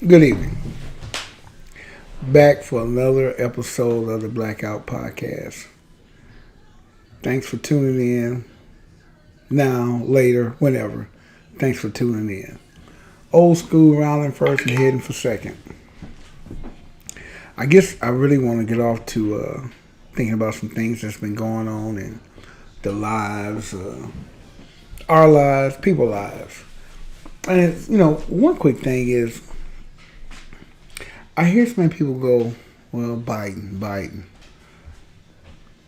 Good evening. Back for another episode of the Blackout Podcast. Thanks for tuning in. Now, later, whenever. Thanks for tuning in. Old school rounding first and heading for second. I guess I really want to get off to thinking about some things that's been going on in the lives, our lives, people's lives. And, one quick thing is, I hear so many people go, well, Biden.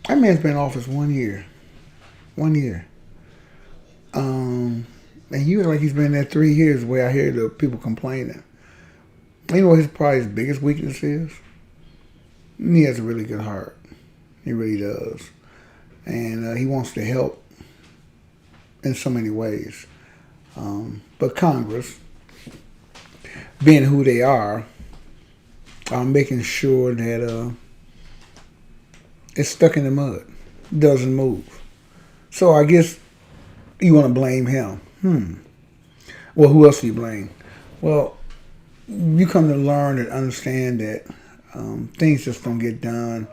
That man's been in office 1 year. 1 year. And you act like he's been there 3 years, the way I hear the people complaining. You know what his biggest weakness is? He has a really good heart. He really does. And he wants to help in so many ways. But Congress, being who they are making sure that it's stuck in the mud, doesn't move. So I guess you want to blame him. Well, who else do you blame? Well, you come to learn and understand that things just don't get done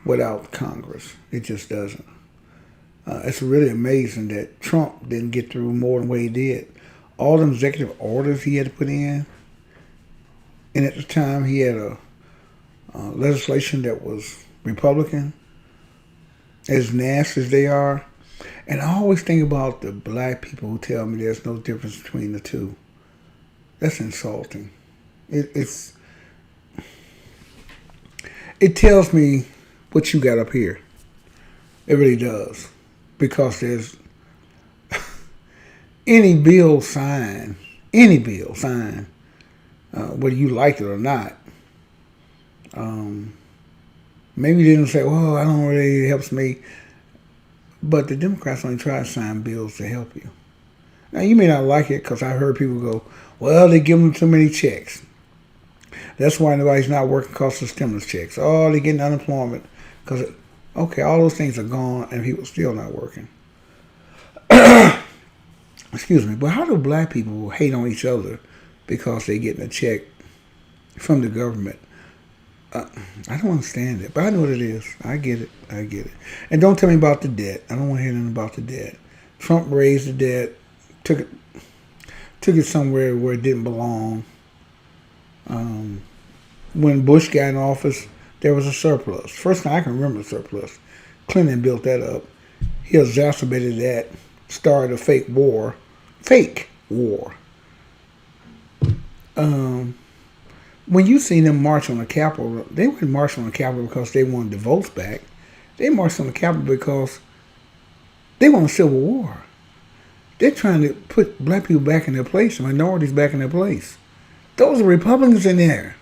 without Congress. It just doesn't. It's really amazing that Trump didn't get through more than what he did. All the executive orders he had to put in, and at the time he had a legislation that was Republican, as nasty as they are. And I always think about the black people who tell me there's no difference between the two. That's insulting. It tells me what you got up here. It really does. Because there's any bill signed, whether you like it or not, maybe they didn't say, well, I don't really, it helps me. But the Democrats only try to sign bills to help you. Now, you may not like it because I heard people go, well, they give them too many checks. That's why nobody's not working because of stimulus checks. Oh, they're getting unemployment. Okay, all those things are gone and people still not working. Excuse me. But how do black people hate on each other because they're getting a check from the government? I don't understand it, but I know what it is. I get it. And don't tell me about the debt. I don't want to hear anything about the debt. Trump raised the debt, took it somewhere where it didn't belong. When Bush got in office, there was a surplus. First time I can remember a surplus. Clinton built that up. He exacerbated that, started a fake war. When you seen them march on the Capitol, they wouldn't march on the Capitol because they wanted the votes back. They marched on the Capitol because they want a civil war. They're trying to put black people back in their place, minorities back in their place. Those are Republicans in there.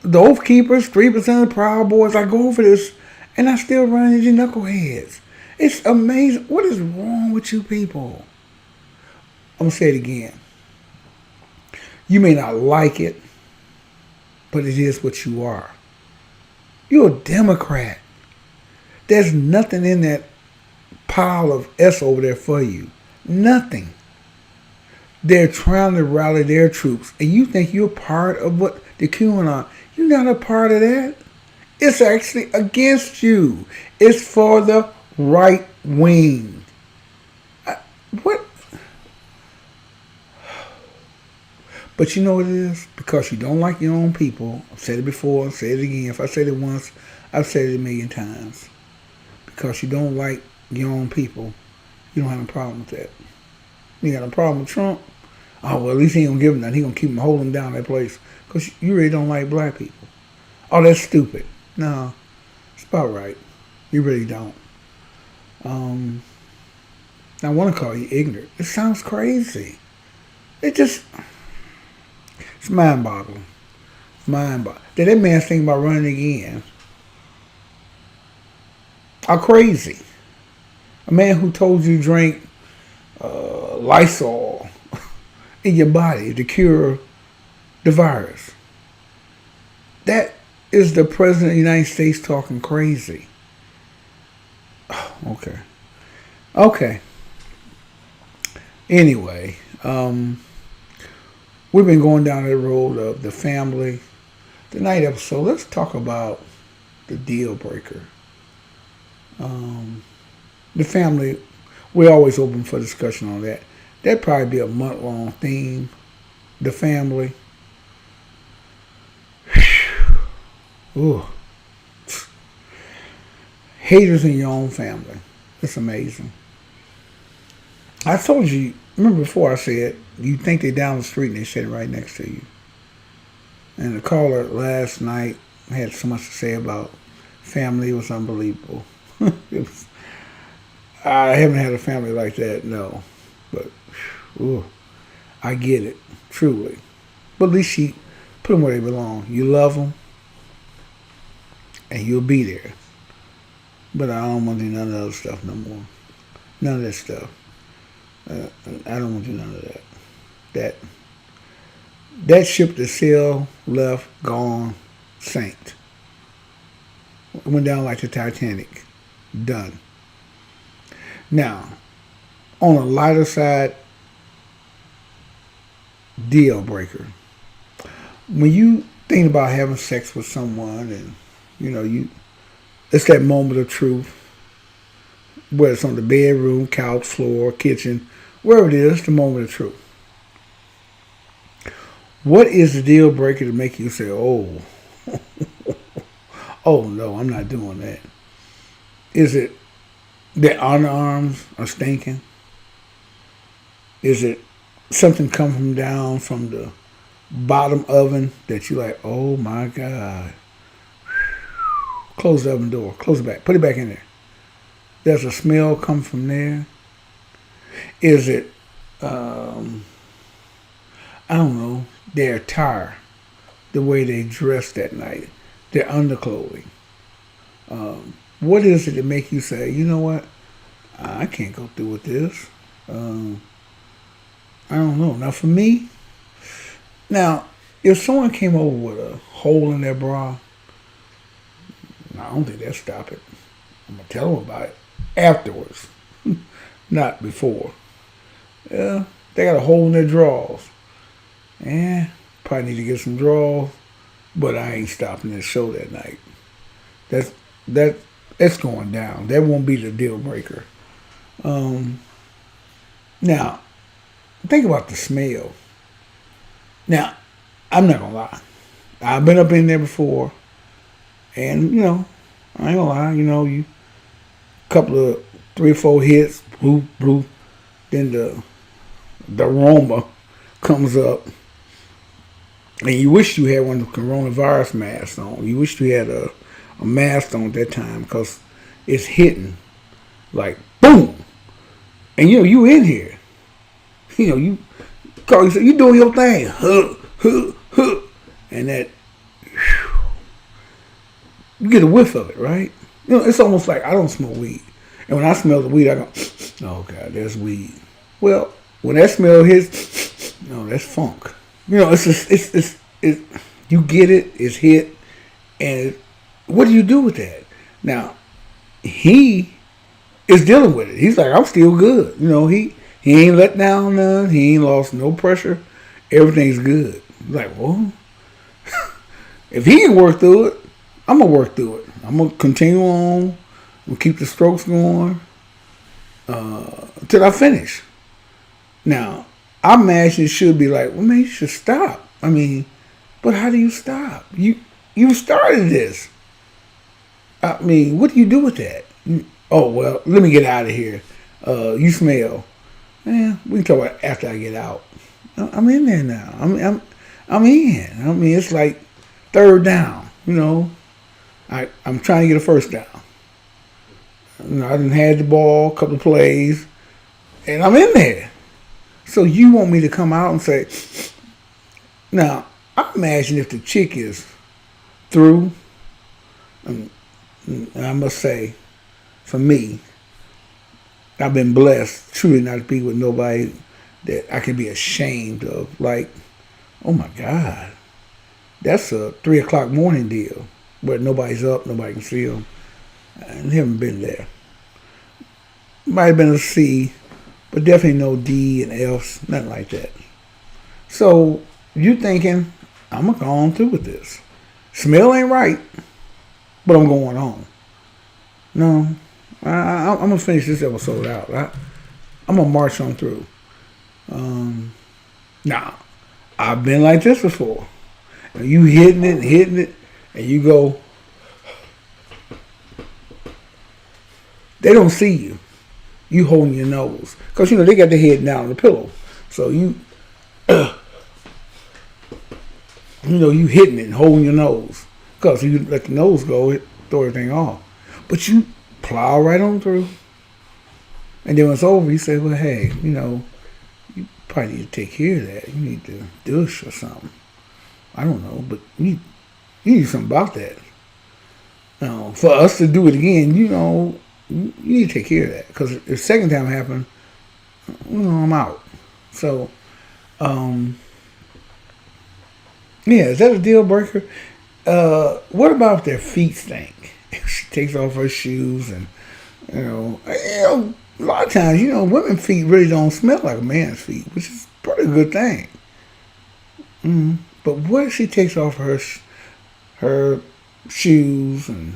The Oath Keepers, 3% of the Proud Boys, I go over this, and I still run into knuckleheads. It's amazing. What is wrong with you people? I'm going to say it again. You may not like it, but it is what you are. You're a Democrat. There's nothing in that pile of S over there for you. Nothing. They're trying to rally their troops, and you think you're part of what the QAnon. You're not a part of that. It's actually against you. It's for the right wing. What? But you know what it is? Because you don't like your own people. I've said it before, I'll say it again. If I said it once, I've said it a million times. Because you don't like your own people, you don't have a problem with that. You got a problem with Trump? Oh, well, at least he ain't going to give him nothing. He going to keep him, hold him down that place. Because you really don't like black people. Oh, that's stupid. No, it's about right. You really don't. I want to call you ignorant. It sounds crazy. It's mind-boggling. That man's thinking about running again. Are crazy. A man who told you to drink Lysol in your body to cure the virus. That is the President of the United States talking crazy. Okay. Anyway, We've been going down the road of the family. Tonight episode, let's talk about the deal breaker. The family, we're always open for discussion on that. That'd probably be a month-long theme. The family. Ooh. Haters in your own family. It's amazing. I told you, remember before I said, you think they're down the street and they're sitting right next to you. And the caller last night had so much to say about family. It was unbelievable. I haven't had a family like that, no. But, ooh, I get it, truly. But at least she put them where they belong. You love them, and you'll be there. But I don't want to do none of that other stuff no more. None of that stuff. I don't want to do none of that. That ship that sailed, left, gone, sank. It went down like the Titanic. Done. Now, on a lighter side, deal breaker. When you think about having sex with someone and, it's that moment of truth, whether it's on the bedroom, couch, floor, kitchen, wherever it is, the moment of truth. What is the deal breaker to make you say, oh, oh no, I'm not doing that? Is it that underarms are stinking? Is it something coming down from the bottom oven that you're like, oh my God. Close the oven door. Close it back. Put it back in there. There's a smell come from there. Is it, I don't know, their attire, the way they dress that night, their underclothing. What is it that make you say, you know what, I can't go through with this. I don't know. Now for me, if someone came over with a hole in their bra, I don't think that'll stop it. I'm going to tell them about it afterwards, not before. Yeah, they got a hole in their drawers. Probably need to get some drawers, but I ain't stopping this show that night. That's going down. That won't be the deal breaker. Now, think about the smell. Now, I'm not going to lie. I've been up in there before, and, I ain't going to lie, you couple of 3 or 4 hits, bloop, bloop, then the aroma comes up, and you wish you had one of the coronavirus masks on. You wish you had a mask on at that time, because it's hitting like boom, and you in here, you call yourself, you doing your thing, and that you get a whiff of it, right? It's almost like I don't smoke weed, and when I smell the weed, I go, oh God, there's weed. Well, when that smell hits, no, that's funk. It's just, you get it, it's hit, and what do you do with that? Now, he is dealing with it. He's like, I'm still good. He ain't let down none. He ain't lost no pressure. Everything's good. Like, well, if he can work through it, I'm going to work through it. I'm going to continue on. We'll keep the strokes going until I finish. Now, I imagine it should be like, well, man, you should stop. I mean, but how do you stop? You started this. I mean, what do you do with that? Oh, well, let me get out of here. You smell. Man, we can talk about it after I get out. I'm in there now. I'm in. I mean, it's like third down, I'm trying to get a first down. I done had the ball, a couple of plays, and I'm in there. So you want me to come out and say, now, I imagine if the chick is through, and I must say, for me, I've been blessed truly not to be with nobody that I can be ashamed of. Like, oh my God, that's a 3 o'clock morning deal where nobody's up, nobody can see them. I haven't been there. Might have been to see but definitely no D and F's, nothing like that. So you thinking, I'm going to go on through with this. Smell ain't right, but I'm going on. No, I'm going to finish this episode out. I'm going to march on through. Nah, I've been like this before. You hitting it, and you go, they don't see you. You holding your nose. Because, they got their head down on the pillow. So you hitting it and holding your nose. Because you let the nose go, it throw everything off. But you plow right on through. And then when it's over, you say, well, hey, you probably need to take care of that. You need to douche or something. I don't know, but you need something about that. For us to do it again, you need to take care of that. Because if the second time happened, I'm out. So, is that a deal breaker? What about if their feet stink? If she takes off her shoes and, a lot of times, women's feet really don't smell like a man's feet, which is a pretty good thing. But what if she takes off her shoes and,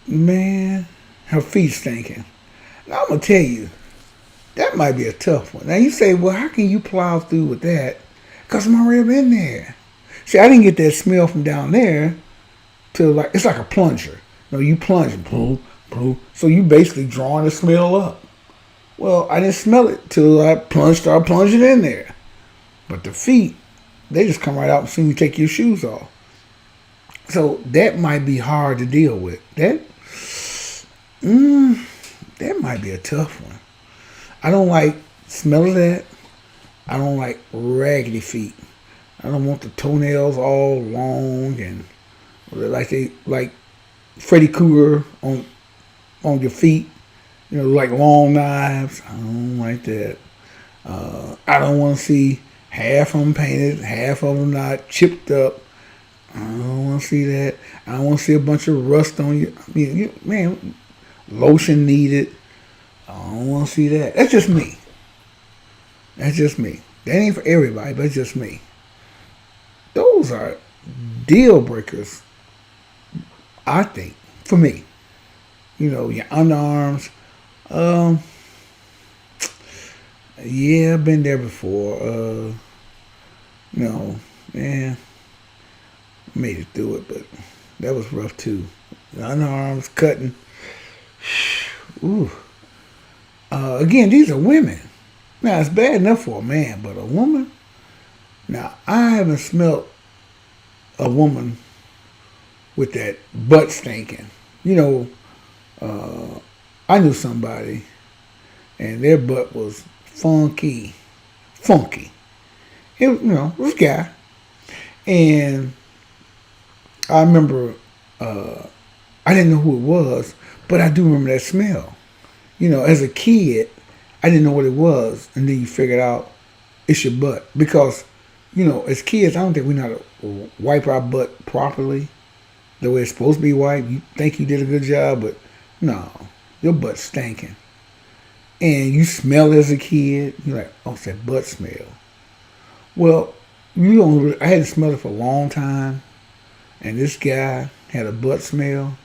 man, her feet stinking? Now, I'm going to tell you, that might be a tough one. Now, you say, well, how can you plow through with that? Because I'm already in there. See, I didn't get that smell from down there till it's like a plunger. You plunge, so you basically drawing the smell up. Well, I didn't smell it till I started plunging in there. But the feet, they just come right out as soon as you take your shoes off. So that might be hard to deal with. That might be a tough one. I don't like smell of that. I don't like raggedy feet. I don't want the toenails all long and like Freddy Krueger on your feet. Like long knives. I don't like that. I don't want to see half of them painted, half of them not chipped up. I don't want to see that. I don't want to see a bunch of rust on you. Man, lotion needed. I don't want to see that. That's just me. That ain't for everybody, but it's just me. Those are deal breakers, I think, for me. Your underarms. Yeah, I've been there before. Man, made it through it, but that was rough too. The underarms cutting. Ooh. Again, these are women. Now, it's bad enough for a man, but a woman? Now, I haven't smelt a woman with that butt stinking. I knew somebody, and their butt was funky. It was a guy. And I remember, I didn't know who it was, but I do remember that smell. As a kid, I didn't know what it was, and then you figured out it's your butt. Because, as kids, I don't think we know how to wipe our butt properly, the way it's supposed to be wiped. You think you did a good job, but no, your butt's stinking. And you smell it as a kid, you're like, oh, it's that butt smell. Well, I hadn't smelled it for a long time, and this guy had a butt smell,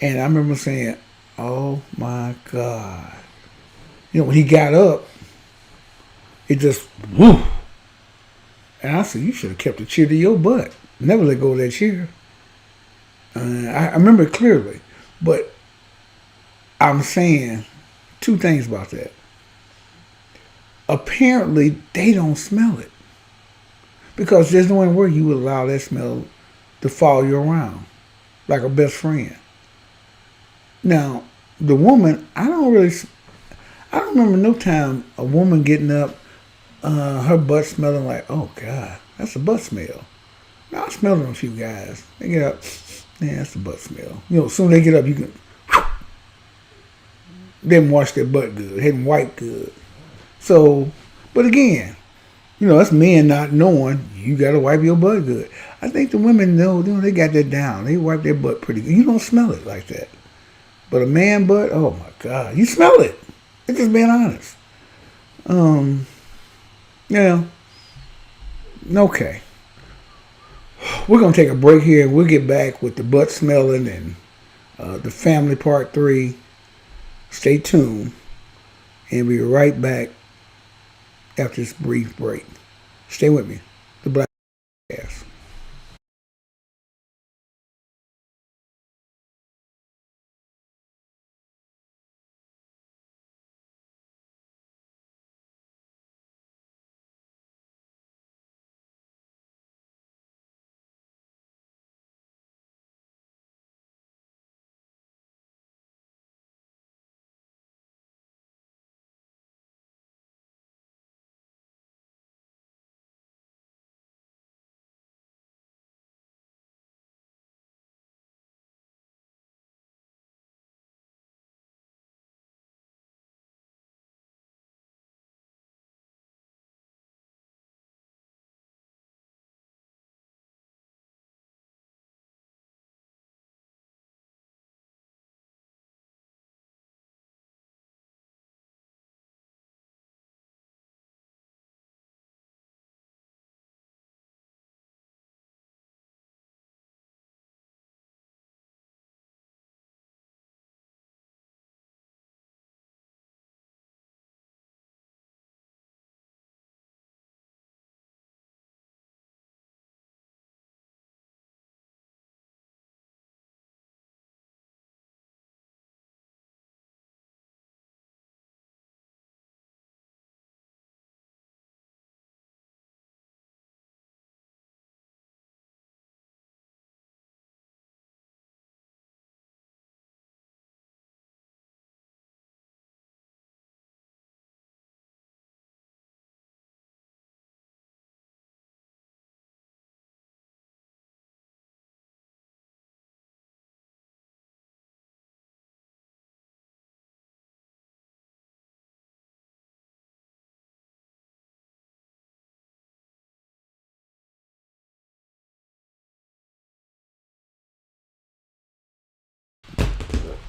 and I remember saying, oh my God. When he got up, it just, whoo. And I said, you should have kept the chair to your butt. Never let go of that chair. I remember it clearly. But I'm saying two things about that. Apparently, they don't smell it. Because there's no way you would allow that smell to follow you around like a best friend. Now, the woman, I don't remember no time a woman getting up, her butt smelling like, oh God, that's a butt smell. Now, I smelled it on a few guys. They get up, yeah, that's the butt smell. As soon as they get up, you can, they haven't washed their butt good, they haven't wiped good. So, but again, that's men not knowing you got to wipe your butt good. I think the women know, they got that down. They wipe their butt pretty good. You don't smell it like that. But a man butt, oh my God, you smell it. It's just being honest. Um, yeah, okay. We're gonna take a break here. We'll get back with the butt smelling and the family part 3. Stay tuned, and we'll be right back after this brief break. Stay with me. The Black Cast.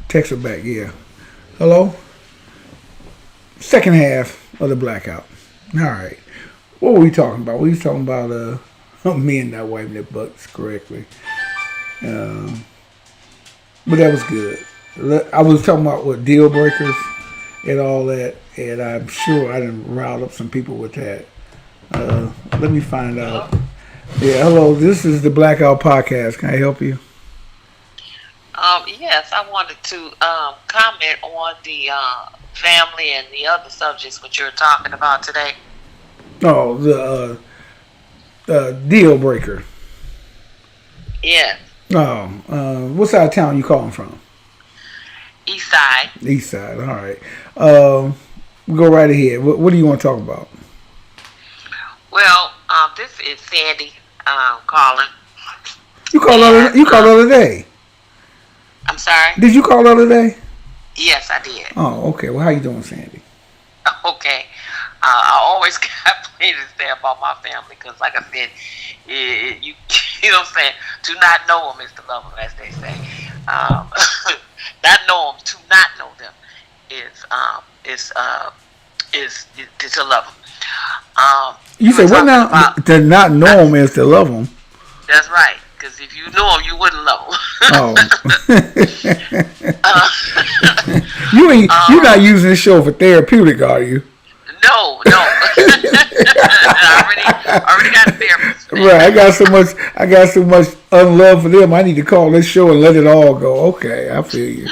Text her back. Yeah. Hello. Second half of the blackout. All right. What were we talking about? We was talking about men not wiping their butts correctly. Um, but that was good. I was talking about what deal breakers and all that, and I'm sure I done riled up some people with that. Let me find Hello? out. Yeah, hello. This is the Blackout Podcast. Can I help you? Yes, I wanted to comment on the family and the other subjects which you're talking about today. Oh, the deal breaker. Yes, Oh, what side of town you calling from? East Side. East side. All right. Um, go right ahead. What do you want to talk about? Well, this is Sandy calling, You called the and other, you called the other day. I'm sorry. Did you call the other day? Yes, I did. Oh, okay. Well, how you doing, Sandy? Okay. I always got plenty to say about my family because, like I said, you you know what I'm saying. To not know them is to love them, as they say. Um, not know them, to not know them is is to love them. You You were said what talking now? about To not I, know them is to love them. that's right. Because if you knew them, you wouldn't love Oh, them. uh, you're um, not using this show for therapeutic, are you? no, no. I already got a therapist for Right. that. I got so much unlove for them. I need to call this show and let it all go. Okay, I feel you.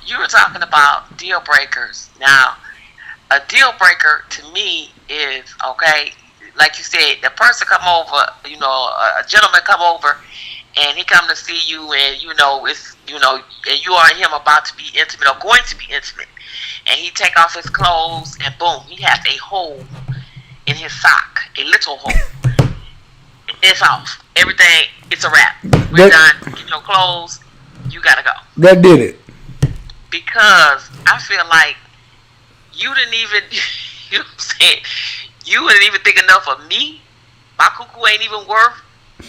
You were talking about deal breakers. Now, a deal breaker to me is okay. Like you said, the person come over, a gentleman come over, and he come to see you, and and you are him about to be intimate or going to be intimate, and he take off his clothes, and boom, he has a hole in his sock, a little hole. It's off. Everything, it's a wrap. We're That done. Get your clothes. You gotta go. that did it. Because I feel like you didn't even, you know what I'm saying? You didn't even think enough of me. My cuckoo ain't even worth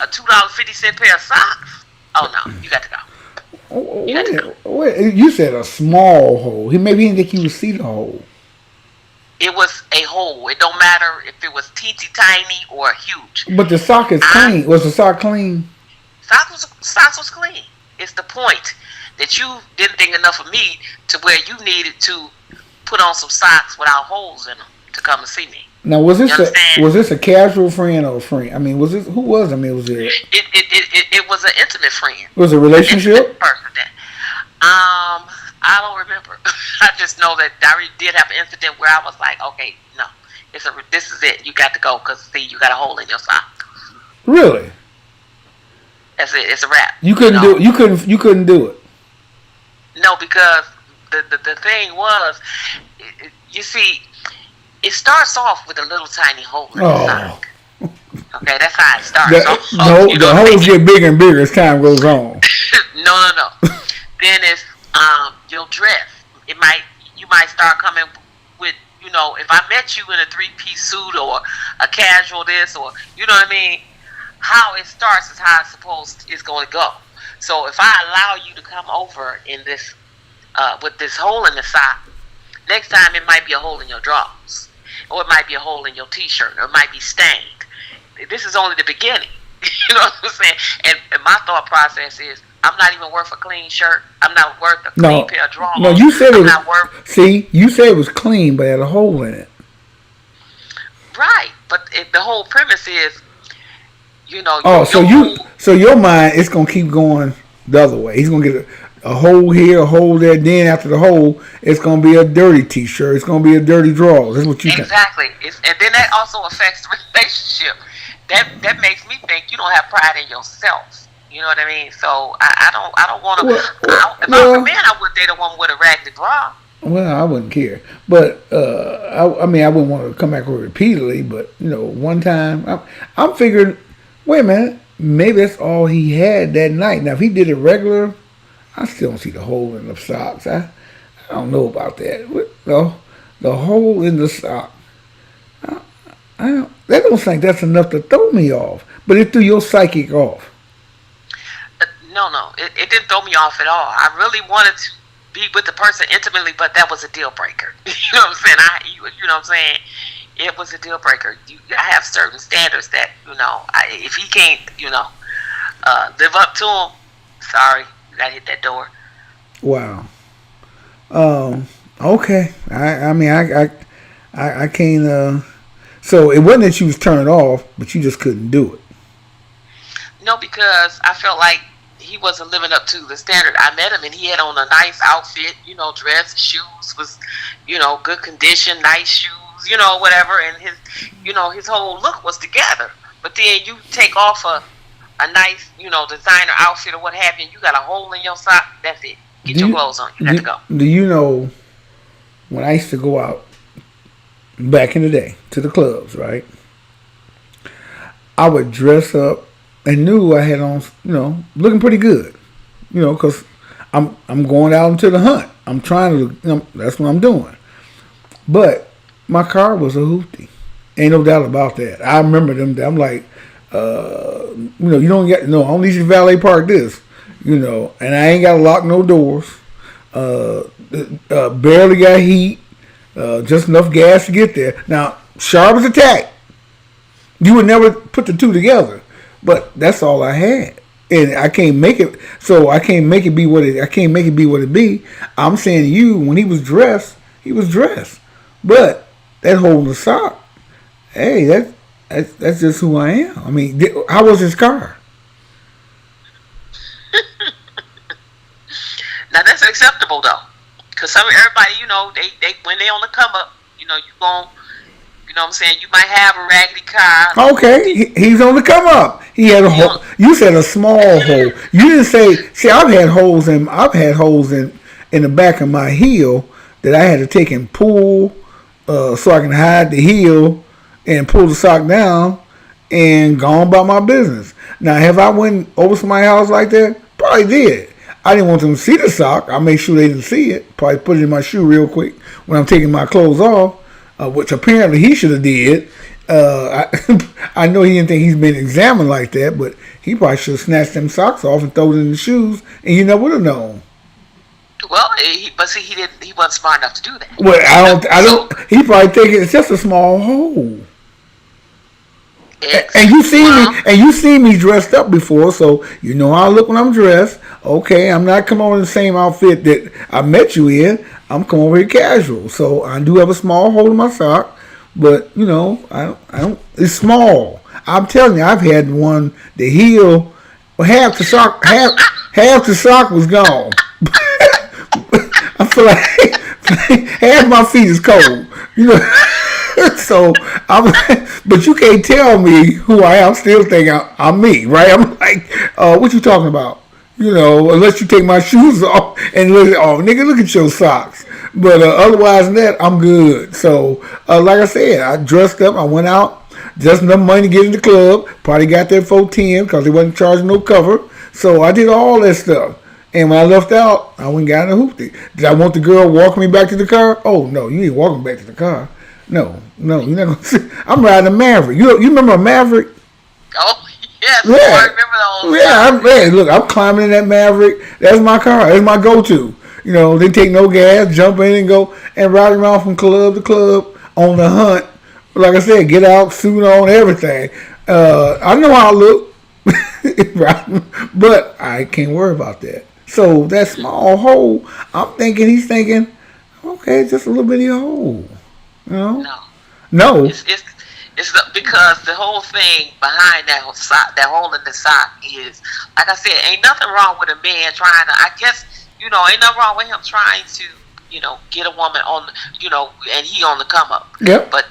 a $2.50 pair of socks. Oh no, you got to go. You got to go. Wait, you said a small hole. Maybe he didn't think he would see the hole. it was a hole. It don't matter if it was teensy tiny or huge. But the sock is clean. Was the sock clean? Socks was clean. It's the point that you didn't think enough of me to where you needed to put on some socks without holes in them to come and see me. Now was this a casual friend or a friend? I mean, was this who was? I mean, was it? It was an intimate friend. Was it a relationship? Person that, I don't remember. I just know that I did have an incident where I was like, okay, no, this is it. You got to go because see, you got a hole in your sock. Really? That's it. It's a wrap. You couldn't do it. You couldn't do it. No, because the thing was, you see, it starts off with a little tiny hole in the sock. Okay, that's how it starts. The holes get bigger and bigger as time goes on. No. Then it's your dress. You might start coming with, if I met you in a 3-piece suit or a casual this or you know what I mean. How it starts is how it's going to go. So if I allow you to come over in this with this hole in the sock, next time it might be a hole in your drawers, or it might be a hole in your T-shirt, or it might be stained. This is only the beginning. You know what I'm saying? And my thought process is, I'm not even worth a clean shirt. I'm not worth a clean pair of drawers. No, you said you said it was clean, but it had a hole in it. Right, but the whole premise is, so your mind is gonna keep going the other way. He's gonna get a hole here, a hole there. Then after the hole, it's gonna be a dirty T-shirt. It's gonna be a dirty drawer. That's what you think. Exactly. And then that also affects the relationship. That makes me think you don't have pride in yourself. You know what I mean? So I don't want to. If I was a man, I would date a woman with a raggedy bra. Well, I wouldn't care, but I mean, I wouldn't want to come back with it repeatedly. But one time, I'm figuring. Wait a minute, maybe that's all he had that night. Now, if he did it regular, I still don't see the hole in the socks. I don't know about that. The hole in the sock. That don't think that's enough to throw me off. But it threw your psychic off. No, it didn't throw me off at all. I really wanted to be with the person intimately, but that was a deal breaker. You know what I'm saying? You know what I'm saying? It was a deal breaker. I have certain standards that, if he can't, live up to them, sorry, you gotta hit that door. Wow. Okay. I mean, I can't. So it wasn't that you was turned off, but you just couldn't do it. No, because I felt like he wasn't living up to the standard. I met him and he had on a nice outfit, dress, shoes was, good condition, nice shoes, whatever, and his whole look was together. But then you take off a nice, designer outfit or what have you, and you got a hole in your sock, that's it. Get your clothes on. You got to go. Do you know when I used to go out back in the day to the clubs, right? I would dress up and knew I had on, looking pretty good, because I'm going out into the hunt. I'm trying to, that's what I'm doing. But my car was a hoopty. Ain't no doubt about that. I remember them. I'm like, you don't get, I don't need you to valet park this, and I ain't got to lock no doors. Barely got heat. Just enough gas to get there. Now, sharp as a tack. You would never put the two together, but that's all I had, and I can't make it. So I can't make it be what it. I can't make it be what it be. I'm saying to you, when he was dressed, but that hole in the sock. Hey, that's just who I am. I mean, how was his car? Now that's acceptable though. Because everybody, they when they on the come up, you gon', you know what I'm saying, you might have a raggedy car. Okay, he's on the come up. He had a hole. You said a small hole. You didn't say. See, I've had holes in the back of my heel that I had to take and pull, so I can hide the heel and pull the sock down and go on about my business. Now, have I went over somebody's house like that? Probably did. I didn't want them to see the sock. I made sure they didn't see it. Probably put it in my shoe real quick when I'm taking my clothes off, which apparently he should have did. I know he didn't think he's been examined like that, but he probably should have snatched them socks off and thrown it in the shoes, and you never would have known. Well, but see, he didn't. He wasn't smart enough to do that. Well, I So, don't. He probably thinking it's just a small hole. And well, you seen me dressed up before, so you know how I look when I'm dressed. Okay, I'm not coming over in the same outfit that I met you in. I'm coming over here casual, so I do have a small hole in my sock, but you know, I don't. It's small. I'm telling you, I've had one. The heel, well, half the sock was gone. I feel like half my feet is cold. You know. So I'm, but you can't tell me who I am. Still think I'm me, right? I'm like, what you talking about? You know, unless you take my shoes off and look, oh, nigga, look at your socks. But otherwise than that, I'm good. So, like I said, I dressed up. I went out, just enough money to get in the club. Probably got there for 10 because they wasn't charging no cover. So I did all that stuff. And when I left out, I went and got in the hoopty. Did I want the girl walking me back to the car? Oh no, you ain't walking back to the car. No, you're not gonna see. I'm riding a Maverick. You remember a Maverick? oh yes, Yeah, I remember those. Hey, look, I'm climbing in that Maverick. That's my car. That's my go-to. You know, they take no gas, jump in and go and ride around from club to club on the hunt. Like I said, get out, suit on, everything. I know how I look, but I can't worry about that. So that small hole, he's thinking, okay, just a little bitty hole. You know? No, No. because the whole thing behind that whole sock, that hole in the sock is, like I said, ain't nothing wrong with a man trying to. I guess ain't nothing wrong with him trying to, get a woman on, and he on the come up. Yep. But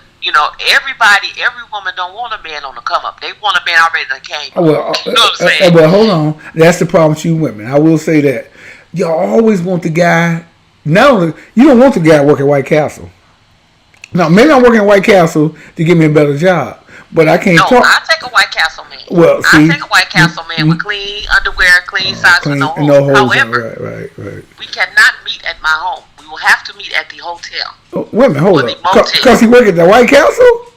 every woman don't want a man on the come up. They want a man already that came up. Well, You know what I'm saying? well, hold on. That's the problem with you women. I will say that y'all always want the guy. No, you don't want the guy working at White Castle. Now, maybe I'm working at White Castle to give me a better job, but I can't No, talk. I take a White Castle man. Well, see, I take a White Castle man with clean underwear, clean socks, clean, with no holes. no holes. However, Right. we cannot meet at my home. We will have to meet at the hotel. Oh, wait a minute, hold Or the up. motel. Because he work at the White Castle?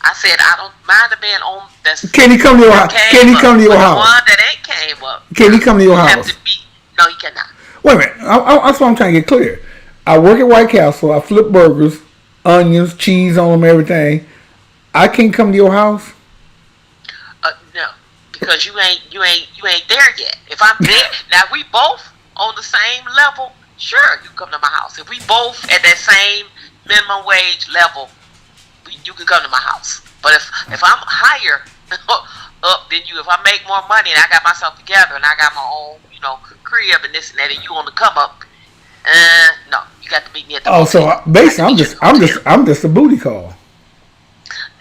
I said I don't mind the man on that's. Can he come to your house? Can he come to your house? The one that ain't came up. Can he come to your We have house? to meet. No, he cannot. Wait a minute. That's what I'm trying to get clear. I work at White Castle. I flip burgers, onions, cheese on them, everything. I can't come to your house. No, because you ain't there yet. If I'm there, now we both on the same level. Sure, you come to my house. If we both at that same minimum wage level, you can come to my house. But if I'm higher up than you, if I make more money and I got myself together and I got my own, crib and this and that, and you on the come up, no, you got to meet me at the. Oh, so basically, I'm just a booty call.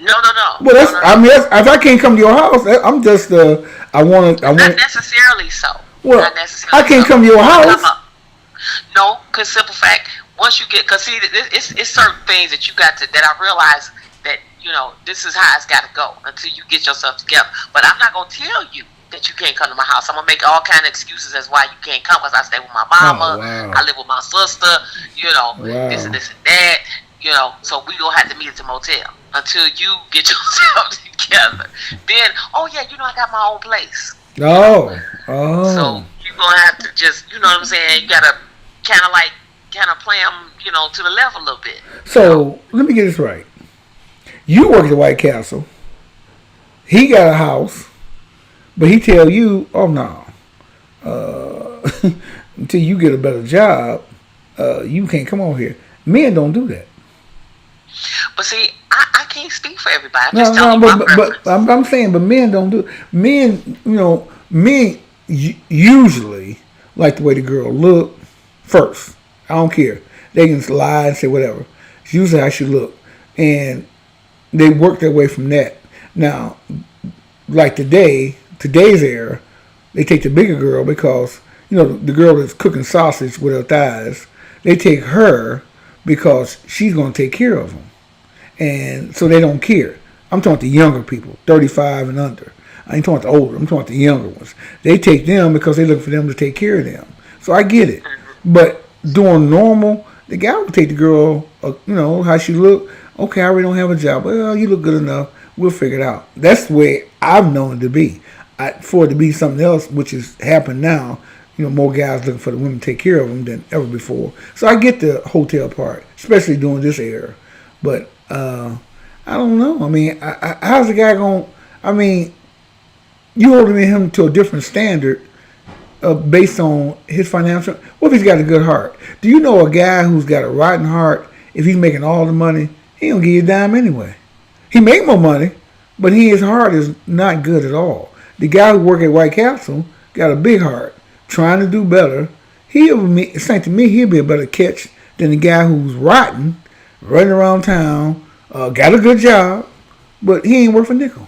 No. Well, that's. No. I mean, if I can't come to your house, I'm just. I want. Not necessarily so. Well, Not necessarily I can't so. come to your house. No, because simple fact, once you get, because see, it's certain things that you got to, that I realize that, this is how it's got to go until you get yourself together. But I'm not going to tell you that you can't come to my house. I'm going to make all kind of excuses as why you can't come, because I stay with my mama, wow. I live with my sister, this and this and that, so we going to have to meet at the motel until you get yourself together. Then, I got my own place. Oh. So you're going to have to just, you know what I'm saying, you got to kind of play them, to the level a little bit. So let me get this right. You work at the White Castle. He got a house, but he tell you, oh no, until you get a better job, you can't come on here. Men don't do that. But see, I can't speak for everybody. I'm just telling you my preference. But I'm saying, but men don't do it. Men usually like the way the girl look first. I don't care. They can lie and say whatever. It's usually how she look. And they work their way from that. Now, like today's era, they take the bigger girl because, the girl that's cooking sausage with her thighs, they take her because she's going to take care of them. And so they don't care. I'm talking about the younger people, 35 and under. I ain't talking about the older. I'm talking about the younger ones. They take them because they look for them to take care of them. So I get it. But doing normal, the guy would take the girl, how she look. Okay, I already don't have a job. Well, you look good enough. We'll figure it out. That's the way I've known it to be. For it to be something else, which has happened now, more guys looking for the women to take care of them than ever before. So I get the hotel part, especially during this era. But I don't know. I mean, how's the guy going? I mean, you holding him to a different standard based on his financial. What if he's got a good heart? Do you know a guy who's got a rotten heart? If he's making all the money, he don't give you a dime anyway. He make more money, but his heart is not good at all. The guy who work at White Castle got a big heart, trying to do better. It's like to me, he'll be a better catch than the guy who's rotten, running around town, got a good job, but he ain't worth a nickel.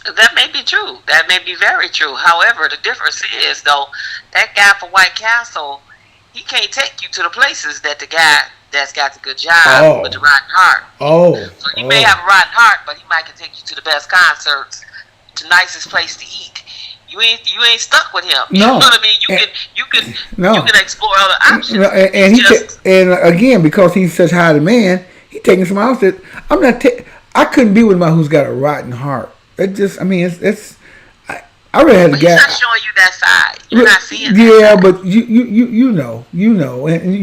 That may be true. That may be very true. However, the difference is, though, that guy for White Castle, he can't take you to the places that the guy that's got the good job with the rotten heart. So he may have a rotten heart, but he might can take you to the best concerts, the nicest place to eat. You ain't stuck with him. You know what I mean? You can explore other options. And again, because he's such high demand, he taking some else that I couldn't be with my who's got a rotten heart. It just, I mean, I really had a guy. He's not showing you that side. You're not seeing. Yeah, but you know, and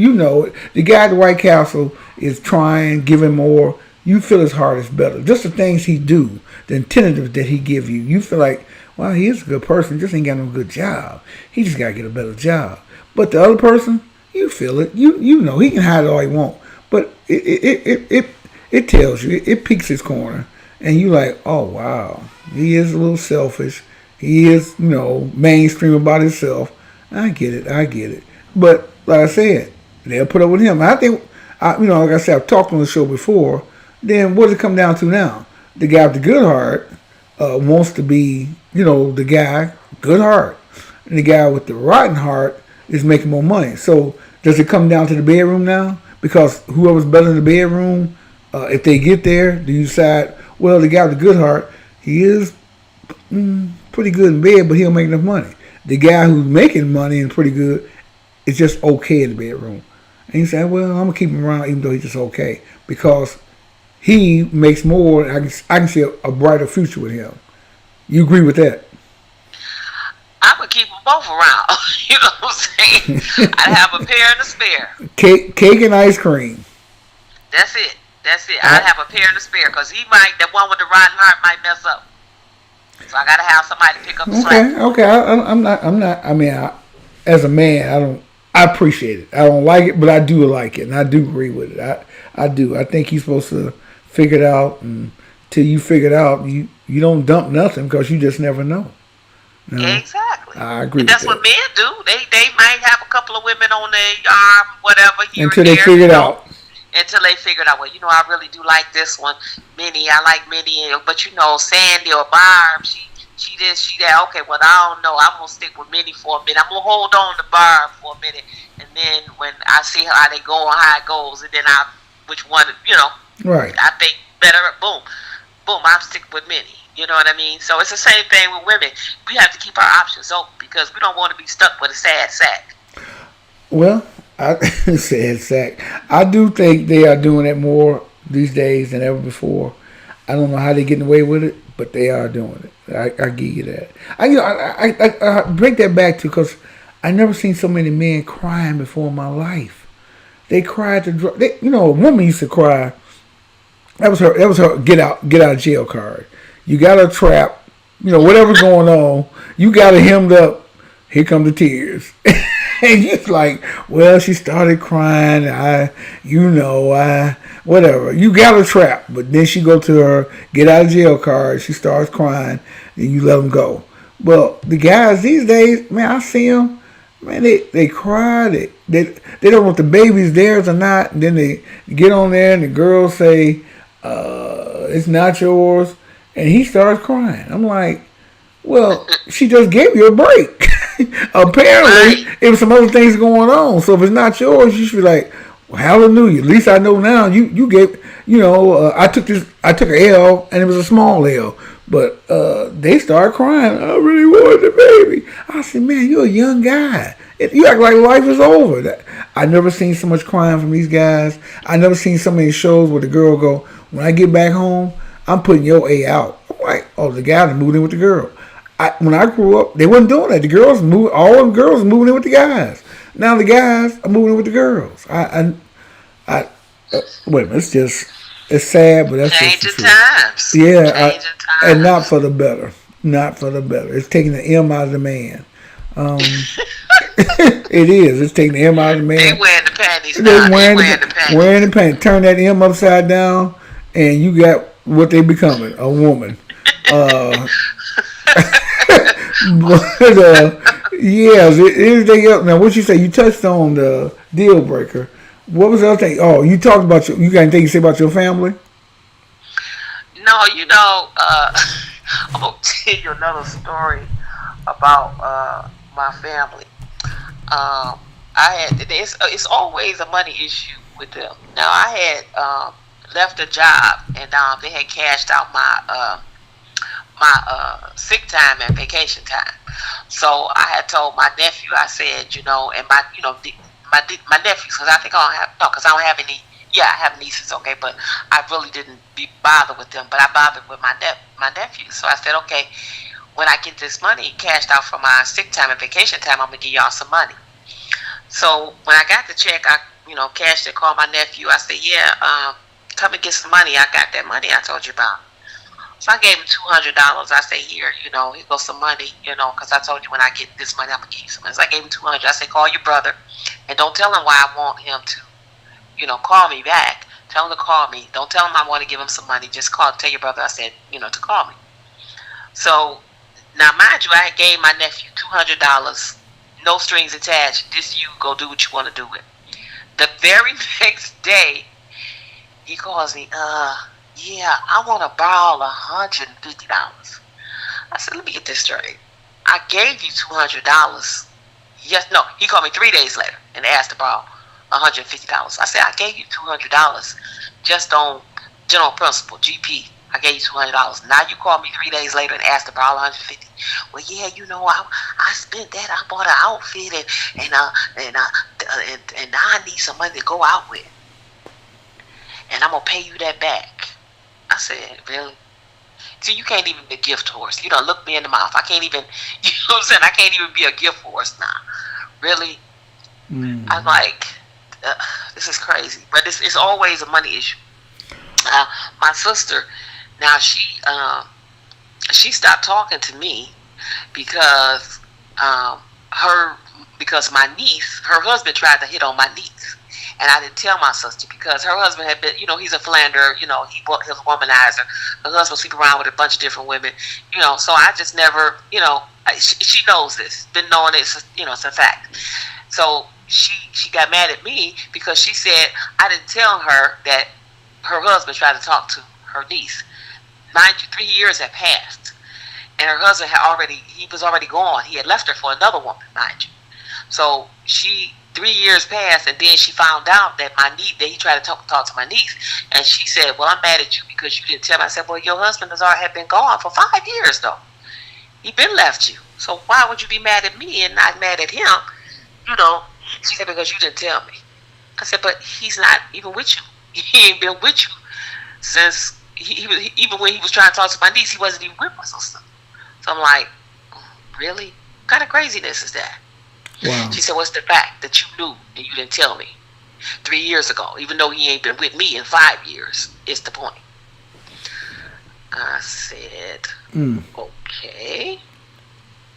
the guy at the White Castle is trying, giving more. You feel his heart is better. Just the things he do, the incentives that he give you. You feel like, wow, he is a good person. Just ain't got no good job. He just gotta get a better job. But the other person, you feel it. You know, he can hide it all he want, but it tells you. It piques his corner. And you like, oh, wow, he is a little selfish. He is, mainstream about himself. I get it. But like I said, they'll put up with him. I think, like I said, I've talked on the show before. Then what does it come down to now? The guy with the good heart wants to be, the guy, good heart. And the guy with the rotten heart is making more money. So does it come down to the bedroom now? Because whoever's better in the bedroom, if they get there, do you decide, well, the guy with the good heart, he is pretty good in bed, but he don't make enough money. The guy who's making money and pretty good is just okay in the bedroom. And you say, well, I'm going to keep him around even though he's just okay. Because he makes more, I can see a brighter future with him. You agree with that? I would keep them both around. You know what I'm saying? I'd have a pair and a spare. Cake and ice cream. That's it. I'd have a pair and a spare because the one with the rotten heart might mess up. So I gotta have somebody to pick up the slack. Okay. I'm not. I mean, as a man, I appreciate it. I don't like it, but I do like it, and I do agree with it. I do. I think you're supposed to figure it out, and till you figure it out, you don't dump nothing because you just never know. Exactly. I agree. And that's what men do. They might have a couple of women on their arm, whatever. Until they figure it out. Until they figured out, well, I really do like this one, Minnie. I like Minnie, but Sandy or Barb, she this, she that. Okay, well, I don't know. I'm gonna stick with Minnie for a minute. I'm gonna hold on to Barb for a minute, and then when I see how they go and how it goes, and then which one, right? I think better. Boom, I'm sticking with Minnie. You know what I mean? So it's the same thing with women. We have to keep our options open because we don't want to be stuck with a sad sack. Well, I said sack. I do think they are doing it more these days than ever before. I don't know how they're getting away with it, but they are doing it. I give you that. I bring that back to because I never seen so many men crying before in my life. They cried to a woman used to cry. That was her get out of jail card. You got her trapped. Whatever's going on, you got her hemmed up. Here come the tears. And you're like, well, she started crying. Whatever. You got her trapped. But then she go to her get out of jail card. She starts crying. And you let them go. Well, the guys these days, man, I see them. Man, they cry. They don't know if the baby's theirs or not. And then they get on there and the girls say, it's not yours. And he starts crying. I'm like, well, she just gave you a break. Apparently, there was some other things going on. So if it's not yours, you should be like, well, hallelujah. At least I know now. You gave, I took an L and it was a small L. But they started crying. I really wanted the baby. I said, man, you're a young guy. You act like life is over. I never seen so much crying from these guys. I never seen so many shows where the girl go, when I get back home, I'm putting your A out. I'm like, oh, the guy that moved in with the girl. when I grew up, they wasn't doing that. The girls moved. All the girls moving in with the guys. Now the guys are moving in with the girls. Wait a minute. It's sad, but that's just the Changing truth. times. Yeah, Changing and not times. for the better. Not for the better. It's taking the M out of the man. It is. It's taking the M out of the They man. wearing the panties They now. They wearing wearing the the panties. paint. Turn that M upside down, and you got what they becoming, a woman. Uh, but yeah, anything else? Now, what you say? You touched on the deal breaker. What was the other thing? Oh, you talked about you got anything to say about your family? No, I'm gonna tell you another story about my family. I had it's always a money issue with them. Now I had left a job and they had cashed out my sick time and vacation time. So I had told my nephew, I said, and my nephews, because I think I don't have no, because I don't have any. Yeah, I have nieces, okay, but I really didn't bother with them. But I bothered with my nephews. So I said, okay, when I get this money cashed out for my sick time and vacation time, I'm gonna give y'all some money. So when I got the check, I cashed it, called my nephew. I said, yeah, come and get some money. I got that money I told you about. So I gave him $200. I said, here goes some money, because I told you when I get this money, I'm gonna give you some money. So I gave him 200. I said, call your brother, and don't tell him why I want him to, call me back. Tell him to call me. Don't tell him I want to give him some money. Just tell your brother I said, to call me. So now, mind you, I gave my nephew $200, no strings attached. Just you go do what you want to do with. The very next day, he calls me. Yeah, I want to borrow $150. I said, let me get this straight. I gave you $200. Yes, no. He called me 3 days later and asked to borrow $150. I said, I gave you $200 just on general principle, GP. I gave you $200. Now you call me 3 days later and asked to borrow $150. Well, yeah, I spent that. I bought an outfit and now I need some money to go out with, and I'm gonna pay you that back. I said, really? See, you can't even be a gift horse. You don't look me in the mouth. I can't even. You know what I'm saying? I can't even be a gift horse now. Really? I'm like, this is crazy. But it's always a money issue. My sister, now she stopped talking to me because because my niece, her husband tried to hit on my niece, and I didn't tell my sister because her husband had been, he's a philanderer, he's a womanizer. Her husband sleep around with a bunch of different women, so I just never, she knows this, been knowing it, it's a fact. So she got mad at me because she said I didn't tell her that her husband tried to talk to her niece. Mind you, 3 years had passed, and her husband was already gone. He had left her for another woman, mind you. So 3 years passed, and then she found out that that he tried to talk to my niece, and she said, "Well, I'm mad at you because you didn't tell me." I said, "Well, your husband had been gone for 5 years, though. He been left you. So why would you be mad at me and not mad at him?" She said, "Because you didn't tell me." I said, "But he's not even with you. He ain't been with you since even when he was trying to talk to my niece, he wasn't even with my sister." So I'm like, really? What kind of craziness is that? Wow. She said, "What's the fact that you knew and you didn't tell me 3 years ago, even though he ain't been with me in 5 years? Is the point." I said, okay.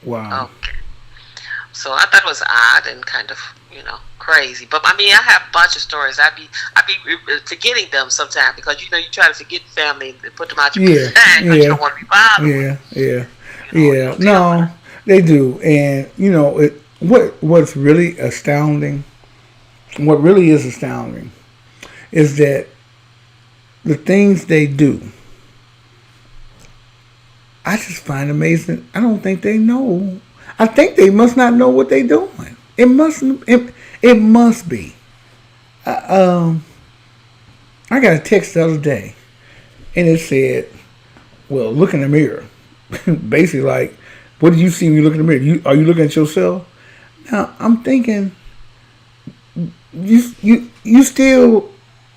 Wow. Okay. So I thought it was odd and kind of, crazy. But I mean, I have a bunch of stories. I be forgetting them sometimes because you try to forget family and put them out your mind because you don't want to be bothered. Yeah. No, they do, and what's really astounding, what really is astounding, is that the things they do, I just find amazing. I don't think they know. I think they must not know what they're doing. It must be. I got a text the other day, and it said, "Well, look in the mirror." Basically, like, what did you see when you look in the mirror? Are you looking at yourself? Now, I'm thinking, you still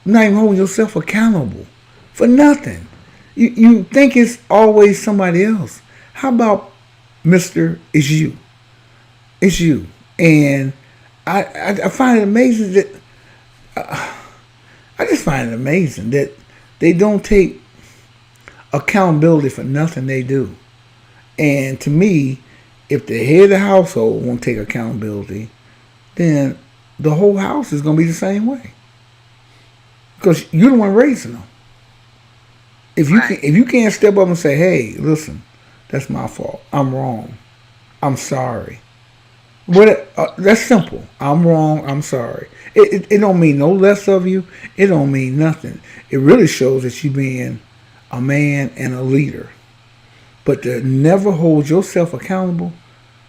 not even holding yourself accountable for nothing. You think it's always somebody else. How about Mister, it's you. It's you. And I find it amazing that I just find it amazing that they don't take accountability for nothing they do. And to me, if the head of the household won't take accountability, then the whole house is going to be the same way. Because you're the one raising them. Right. If you can't step up and say, "Hey, listen, that's my fault. I'm wrong. I'm sorry." What? That's simple. I'm wrong. I'm sorry. It don't mean no less of you. It don't mean nothing. It really shows that you being a man and a leader. But to never hold yourself accountable,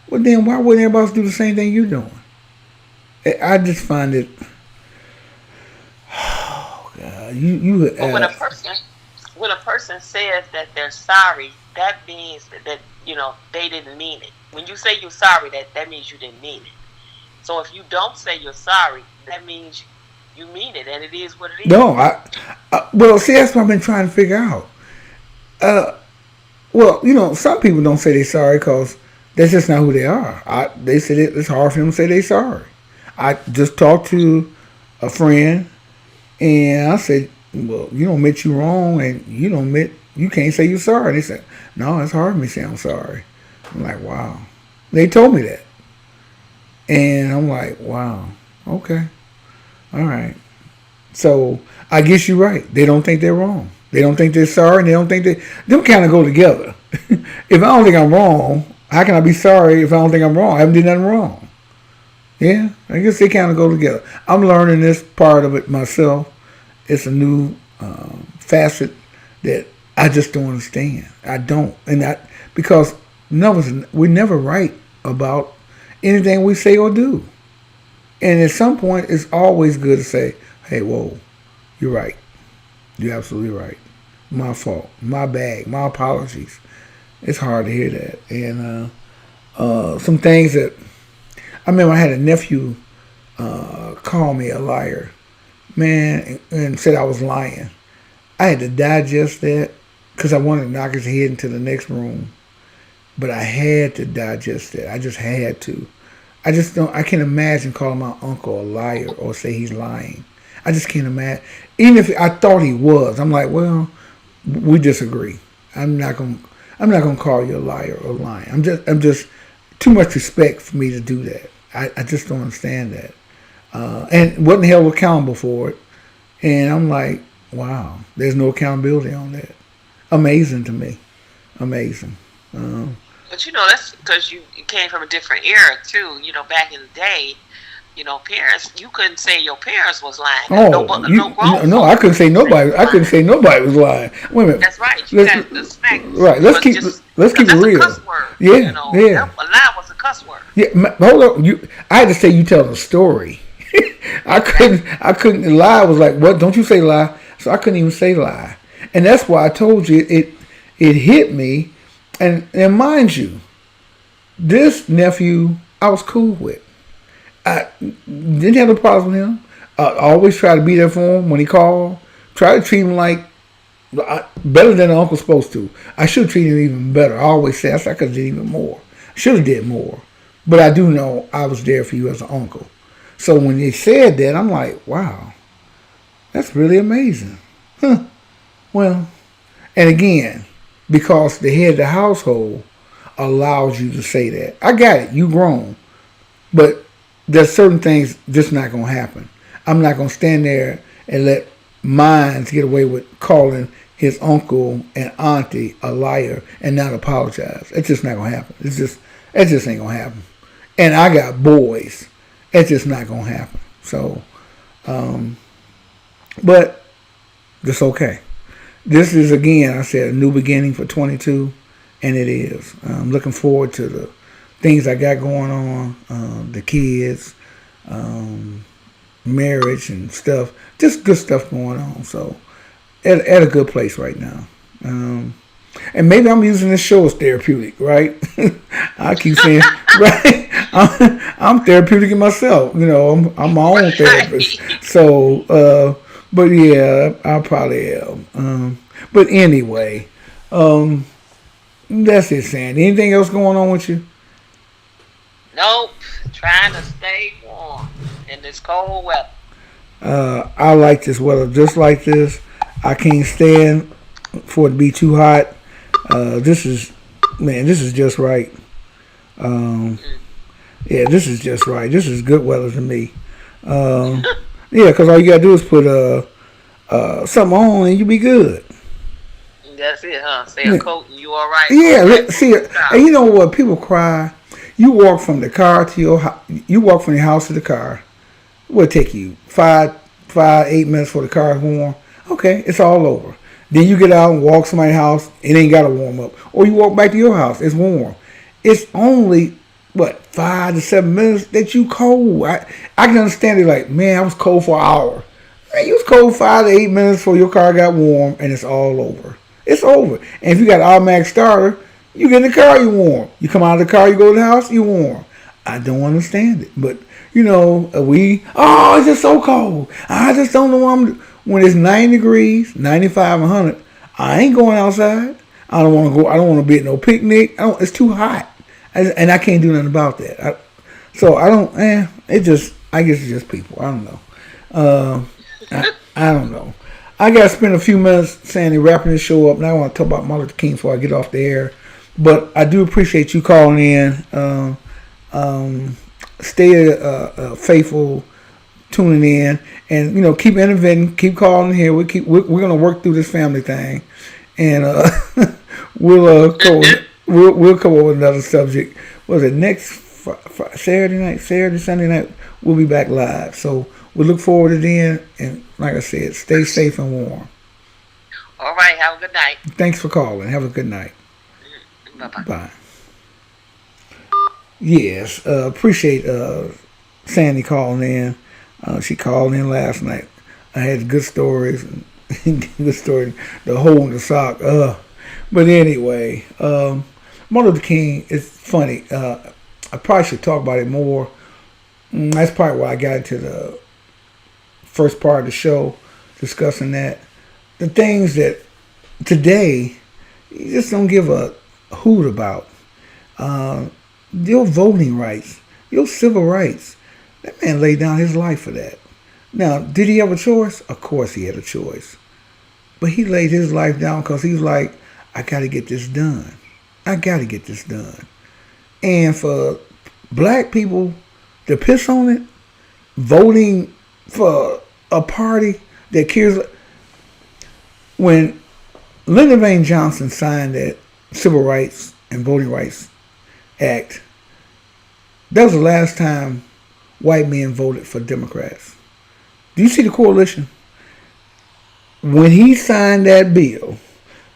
well then why wouldn't everybody else do the same thing you're doing? I just find it. Oh God, you. But when a person says that they're sorry, that means that they didn't mean it. When you say you're sorry, that means you didn't mean it. So if you don't say you're sorry, that means you mean it, and it is what it is. No, well, see, that's what I've been trying to figure out. Uh, well, some people don't say they're sorry because that's just not who they are. They said it's hard for them to say they're sorry. I just talked to a friend, and I said, "Well, you don't admit you're wrong, and you can't say you're sorry." And they said, "No, it's hard for me to say I'm sorry." I'm like, "Wow." They told me that, and I'm like, "Wow, okay, all right." So I guess you're right. They don't think they're wrong. They don't think they're sorry, and they don't think them kind of go together. If I don't think I'm wrong, how can I be sorry if I don't think I'm wrong? I haven't done nothing wrong. Yeah, I guess they kind of go together. I'm learning this part of it myself. It's a new facet that I just don't understand. I don't, and that because we never write about anything we say or do. And at some point, it's always good to say, "Hey, whoa, you're right. You're absolutely right. My fault. My bad. My apologies." It's hard to hear that. And some things that I remember, I had a nephew call me a liar, man, and said I was lying. I had to digest that because I wanted to knock his head into the next room, but I had to digest that. I just had to. I just don't. I can't imagine calling my uncle a liar or say he's lying. I just can't imagine. Even if I thought he was, I'm like, well, we disagree. I'm not gonna. I'm not gonna call you a liar or lying. I'm just too much respect for me to do that. I just don't understand that. And wasn't held accountable for it. And I'm like, wow, there's no accountability on that. Amazing to me. Amazing. But that's because you came from a different era too. Back in the day, parents, you couldn't say your parents was lying. Oh, No grown no, I couldn't say nobody. I couldn't say nobody was lying. Wait a minute. That's right. You got the smack. Right. Let's keep it real. That's a cuss word. Yeah. Yeah. A lie was a cuss word. Yeah. Hold on. I had to say you tell the story. I couldn't lie. Was like, what? Don't you say lie? So I couldn't even say lie. And that's why I told you it hit me. And mind you, this nephew I was cool with. I didn't have a problem with him. I always try to be there for him when he called. Try to treat him like better than an uncle's supposed to. I should treat him even better. I always say I could have did even more. Should have did more. But I do know I was there for you as an uncle. So when they said that, I'm like, wow, that's really amazing. Huh. Well, and again, because the head of the household allows you to say that. I got it. You grown. But there's certain things just not going to happen. I'm not going to stand there and let minds get away with calling his uncle and auntie a liar and not apologize. It's just not going to happen. It just ain't going to happen. And I got boys. It's just not going to happen. So, but it's okay. This is, again, I said, a new beginning for 22, and it is. I'm looking forward to the things I got going on, the kids, marriage and stuff. Just good stuff going on. So, at a good place right now. And maybe I'm using this show as therapeutic, right? I keep saying, right? I'm therapeutic in myself. I'm my own therapist. So, but yeah, I probably am. But anyway, That's it, Sandy. Anything else going on with you? Nope. Trying to stay warm in this cold weather. I like this weather just like this. I can't stand for it to be too hot. This is, man, this is just right. Um, yeah, this is just right. This is good weather to me. Um, yeah, because all you gotta do is put something on and you be good. That's it, huh? Say a Yeah, coat and you all right. Go yeah. back See, on the and you know what? People cry. You walk from the car to your house. You walk from your house to the car. What will take you 8 minutes for the car is warm. Okay, it's all over. Then you get out and walk somebody's house. It ain't got to warm up. Or you walk back to your house. It's warm. It's only what 5 to 7 minutes that you cold. I can understand it. Like, man, I was cold for an hour. Man, you was cold 5 to 8 minutes before your car got warm, and it's all over. It's over. And if you got an automatic starter, you get in the car, you warm. You come out of the car, you go to the house, you warm. I don't understand it, but it's just so cold. I just don't know what I'm doing. When it's 90 degrees, 95, 100, I ain't going outside. I don't want to go. I don't want to be at no picnic. It's too hot, and I can't do nothing about that. So I don't. It just. I guess it's just people. I don't know. I don't know. I got to spend a few minutes, Sandy, wrapping this show up. Now I want to talk about Martin Luther King before I get off the air. But I do appreciate you calling in. Stay faithful, tuning in, and keep innovating, keep calling here. We're gonna work through this family thing, and we'll come up with another subject. Was it next Sunday night? We'll be back live. So we look forward to then, and like I said, stay safe and warm. All right. Have a good night. Thanks for calling. Have a good night. Bye bye. Bye. Yes, appreciate Sandy calling in. She called in last night. I had good stories. Good story. The hole in the sock. But anyway, Martin Luther King is funny. I probably should talk about it more. That's probably why I got into the first part of the show, discussing that. The things that today you just don't give a hoot about. Your voting rights, your civil rights. That man laid down his life for that. Now, did he have a choice? Of course he had a choice. But he laid his life down because he was like, I got to get this done. I got to get this done. And for black people to piss on it, voting for a party that cares. When Lyndon Baines Johnson signed that Civil Rights and Voting Rights Act, that was the last time white men voted for Democrats. Do you see the correlation? When he signed that bill,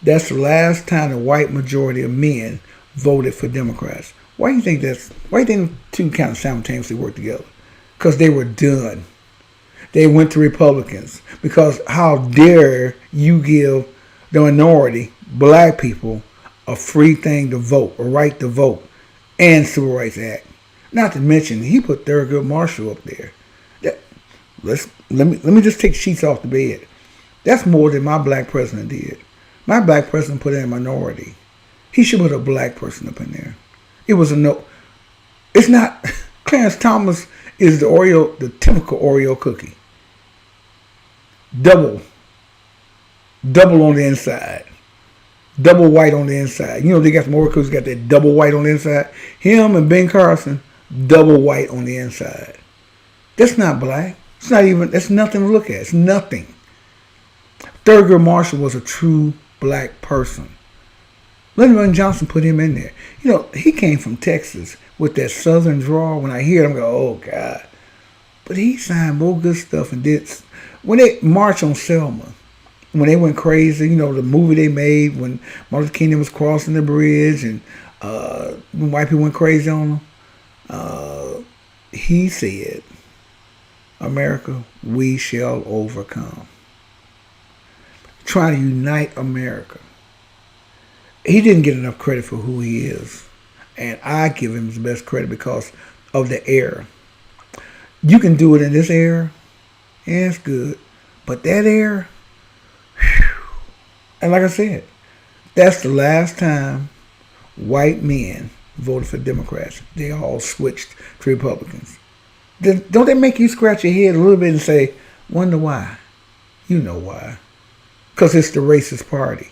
that's the last time the white majority of men voted for Democrats. Why do you think the two kind of simultaneously work together? Because they were done. They went to Republicans. Because how dare you give the minority, black people, a free thing to vote, a right to vote, and Civil Rights Act. Not to mention, he put Thurgood Marshall up there. Let me just take sheets off the bed. That's more than my black president did. My black president put in a minority. He should put a black person up in there. It was a no. It's not. Clarence Thomas is the typical Oreo cookie. Double on the inside. Double white on the inside. They got some Oreo cookies got that double white on the inside. Him and Ben Carson, double white on the inside. That's not black. It's not even. That's nothing to look at. It's nothing. Thurgood Marshall was a true black person. Lyndon Johnson put him in there. He came from Texas with that southern drawl. When I hear him go, oh God. But he signed more good stuff and did. When they marched on Selma, when they went crazy, the movie they made when Martin Luther King was crossing the bridge and when white people went crazy on him, he said, America, we shall overcome. Trying to unite America. He didn't get enough credit for who he is. And I give him the best credit because of the era. You can do it in this era. Yeah, it's good. But that era, whew, and like I said, that's the last time white men voted for Democrats. They all switched to Republicans. Don't that make you scratch your head a little bit and say, wonder why? You know why. Because it's the racist party.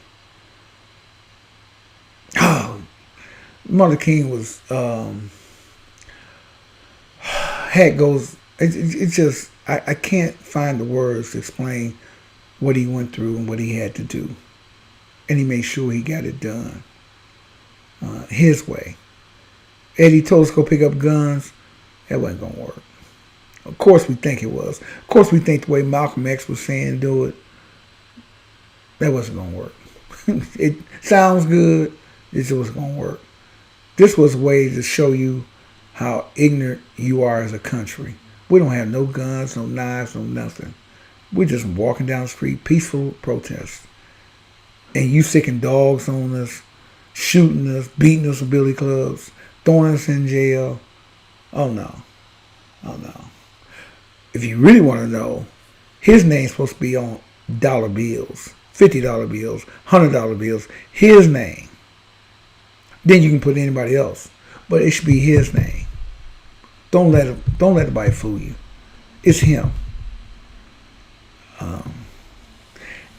Oh, Martin Luther King was, heck goes, it just, I can't find the words to explain what he went through and what he had to do. And he made sure he got it done his way. Eddie told us to go pick up guns. That wasn't going to work. Of course we think it was. Of course we think the way Malcolm X was saying do it. That wasn't going to work. It sounds good. It just wasn't going to work. This was a way to show you how ignorant you are as a country. We don't have no guns, no knives, no nothing. We're just walking down the street, peaceful protest. And you sicking dogs on us, shooting us, beating us with billy clubs, throwing us in jail. Oh no. Oh no. If you really want to know, his name's supposed to be on dollar bills, $50 bills, $100 bills, his name. Then you can put anybody else. But it should be his name. Don't let anybody fool you. It's him.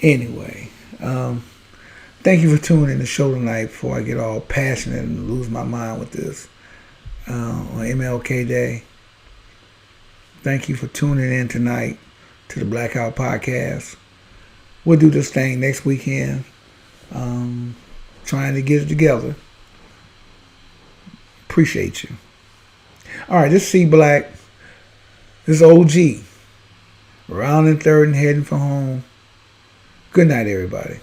Anyway, thank you for tuning in the show tonight before I get all passionate and lose my mind with this on MLK Day. Thank you for tuning in tonight to the Blackout Podcast. We'll do this thing next weekend. Trying to get it together. Appreciate you. All right, this is C Black. This is OG. Rounding third and heading for home. Good night, everybody.